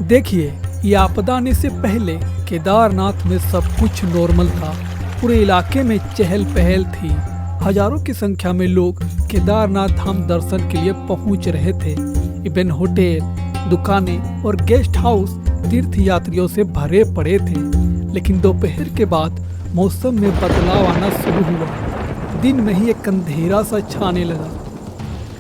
देखिए, ये आपदा आने से पहले केदारनाथ में सब कुछ नॉर्मल था। पूरे इलाके में चहल पहल थी। हजारों की संख्या में लोग केदारनाथ धाम दर्शन के लिए पहुंच रहे थे। इवन होटल, दुकानें और गेस्ट हाउस तीर्थ यात्रियों से भरे पड़े थे। लेकिन दोपहर के बाद मौसम में बदलाव आना शुरू हुआ। दिन में ही एक अंधेरा सा छाने लगा।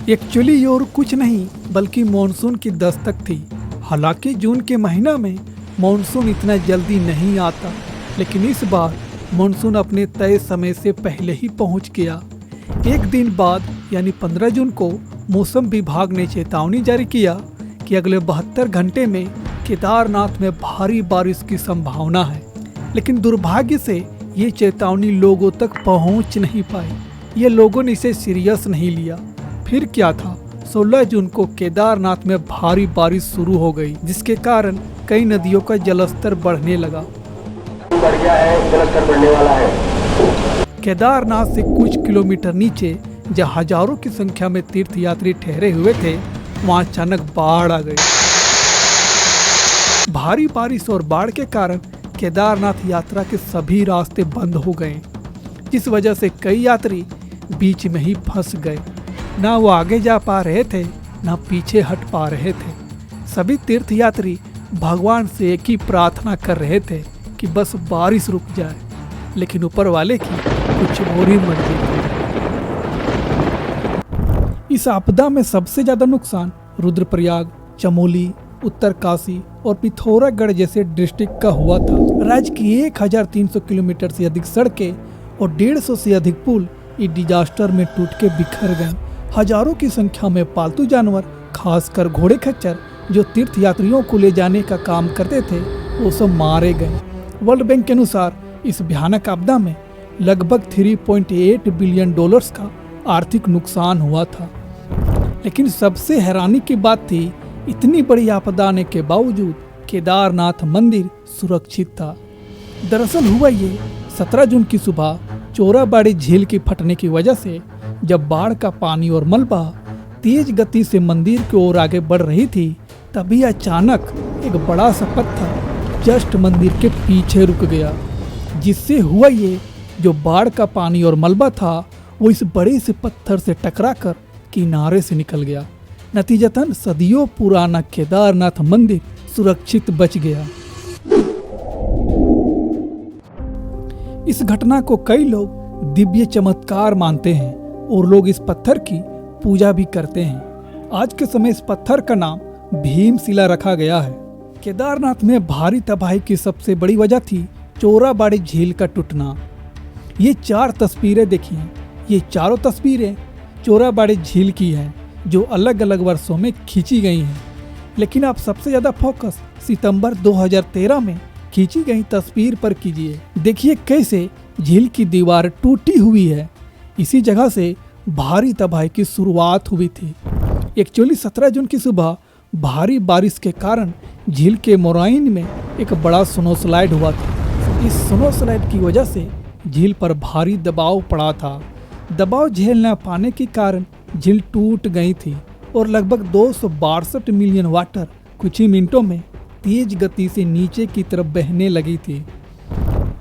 एक्चुअली ये और कुछ नहीं बल्कि मानसून की दस्तक थी। हालांकि जून के महीना में मानसून इतना जल्दी नहीं आता, लेकिन इस बार मानसून अपने तय समय से पहले ही पहुंच गया। एक दिन बाद यानी 15 जून को मौसम विभाग ने चेतावनी जारी किया कि अगले 72 घंटे में केदारनाथ में भारी बारिश की संभावना है। लेकिन दुर्भाग्य से ये चेतावनी लोगों तक पहुंच नहीं पाई। ये लोगों ने इसे सीरियस नहीं लिया। फिर क्या था, 16 जून को केदारनाथ में भारी बारिश शुरू हो गई, जिसके कारण कई नदियों का जलस्तर बढ़ने लगा। बढ़ गया है, जलस्तर बढ़ने वाला है। केदारनाथ से कुछ किलोमीटर नीचे जहाँ हजारों की संख्या में तीर्थ यात्री ठहरे हुए थे, वहाँ अचानक बाढ़ आ गई। भारी बारिश और बाढ़ के कारण केदारनाथ यात्रा के सभी रास्ते बंद हो गए, जिस वजह से कई यात्री बीच में ही फंस गए। ना वो आगे जा पा रहे थे, ना पीछे हट पा रहे थे। सभी तीर्थ यात्री भगवान से एक ही प्रार्थना कर रहे थे कि बस बारिश रुक जाए, लेकिन ऊपर वाले की कुछ और ही मर्जी थी। इस आपदा में सबसे ज्यादा नुकसान रुद्रप्रयाग, चमोली, उत्तरकाशी और पिथौरागढ़ जैसे डिस्ट्रिक्ट का हुआ था। राज्य की 1300 किलोमीटर से अधिक सड़कें और 150 से अधिक पुल इस डिजास्टर में टूट के बिखर गए। हजारों की संख्या में पालतू जानवर, खासकर घोड़े खच्चर, जो तीर्थ यात्रियों को ले जाने का काम करते थे, वो सब मारे गए। वर्ल्ड बैंक के अनुसार इस भयानक आपदा में लगभग $3.8 बिलियन का आर्थिक नुकसान हुआ था। लेकिन सबसे हैरानी की बात थी, इतनी बड़ी आपदा आने के बावजूद केदारनाथ मंदिर सुरक्षित था। दरअसल हुआ ये 17 जून की सुबह चोराबाड़ी झील की फटने की वजह से, जब बाढ़ का पानी और मलबा तेज गति से मंदिर की ओर आगे बढ़ रही थी, तभी अचानक एक बड़ा सा पत्थर जस्ट मंदिर के पीछे रुक गया। जिससे हुआ ये, जो बाढ़ का पानी और मलबा था वो इस बड़े से पत्थर से टकराकर किनारे से निकल गया। नतीजतन सदियों पुराना केदारनाथ मंदिर सुरक्षित बच गया। इस घटना को कई लोग दिव्य चमत्कार मानते हैं और लोग इस पत्थर की पूजा भी करते हैं। आज के समय इस पत्थर का नाम भीमशिला रखा गया है। केदारनाथ में भारी तबाही की सबसे बड़ी वजह थी चोराबाड़ी झील का टूटना। ये 4 तस्वीरें देखिए, ये चारों तस्वीरें चोराबाड़ी झील की हैं, जो अलग अलग वर्षों में खींची गई हैं। लेकिन आप सबसे ज्यादा फोकस सितंबर 2013 में खींची गई तस्वीर पर कीजिए। देखिए कैसे झील की दीवार टूटी हुई है। इसी जगह से भारी तबाही की शुरुआत हुई थी। एक्चुअली 17 जून की सुबह भारी बारिश के कारण झील के मोराइन में एक बड़ा स्नोस्लाइड हुआ था। इस स्नोस्लाइड की वजह से झील पर भारी दबाव पड़ा था। दबाव झेल न पाने के कारण झील टूट गई थी और लगभग 262 मिलियन वाटर कुछ ही मिनटों में तेज गति से नीचे की तरफ बहने लगी थी।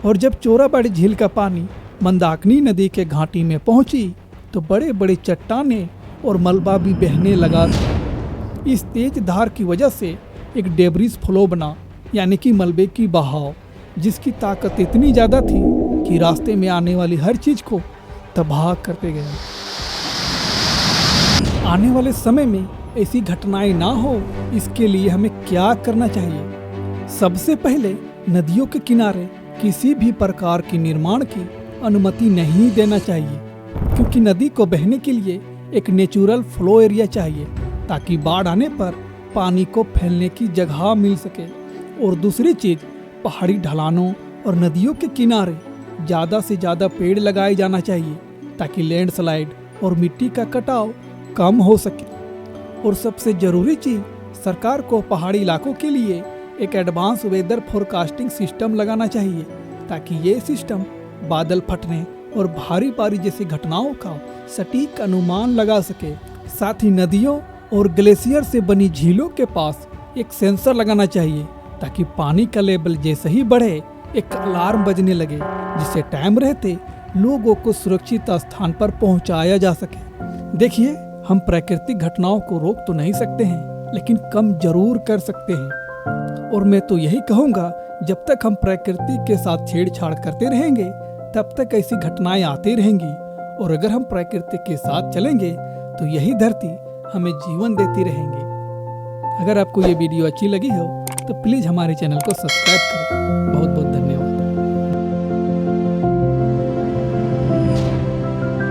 और जब चोराबाड़ी झील का पानी मंदाकिनी नदी के घाटी में पहुंची, तो बड़े बड़े चट्टानें और मलबा भी बहने लगा था। इस तेज धार की वजह से एक डेब्रिस फ्लो बना, यानी कि मलबे की बहाव, जिसकी ताकत इतनी ज़्यादा थी कि रास्ते में आने वाली हर चीज़ को तबाह करते गया। आने वाले समय में ऐसी घटनाएं ना हो, इसके लिए हमें क्या करना चाहिए? सबसे पहले नदियों के किनारे किसी भी प्रकार की निर्माण की अनुमति नहीं देना चाहिए, क्योंकि नदी को बहने के लिए एक नेचुरल फ्लो एरिया चाहिए, ताकि बाढ़ आने पर पानी को फैलने की जगह मिल सके। और दूसरी चीज, पहाड़ी ढलानों और नदियों के किनारे ज़्यादा से ज़्यादा पेड़ लगाए जाना चाहिए, ताकि लैंडस्लाइड और मिट्टी का कटाव कम हो सके। और सबसे ज़रूरी चीज़, सरकार को पहाड़ी इलाकों के लिए एक एडवांस वेदर फोरकास्टिंग सिस्टम लगाना चाहिए, ताकि ये सिस्टम बादल फटने और भारी बारिश जैसी घटनाओं का सटीक अनुमान लगा सके। साथ ही नदियों और ग्लेशियर से बनी झीलों के पास एक सेंसर लगाना चाहिए ताकि पानी का लेवल जैसे ही बढ़े एक अलार्म बजने लगे, जिससे टाइम रहते लोगों को सुरक्षित स्थान पर पहुंचाया जा सके। देखिए, हम प्राकृतिक घटनाओं को रोक तो नहीं सकते हैं, लेकिन कम जरूर कर सकते हैं। और मैं तो यही कहूँगा, जब तक हम प्रकृति के साथ छेड़छाड़ करते रहेंगे तब तक ऐसी घटनाएं आती रहेंगी। और अगर हम प्रकृति के साथ चलेंगे तो यही धरती हमें जीवन देती रहेंगी। अगर आपको ये वीडियो अच्छी लगी हो तो प्लीज़ हमारे चैनल को सब्सक्राइब करें। बहुत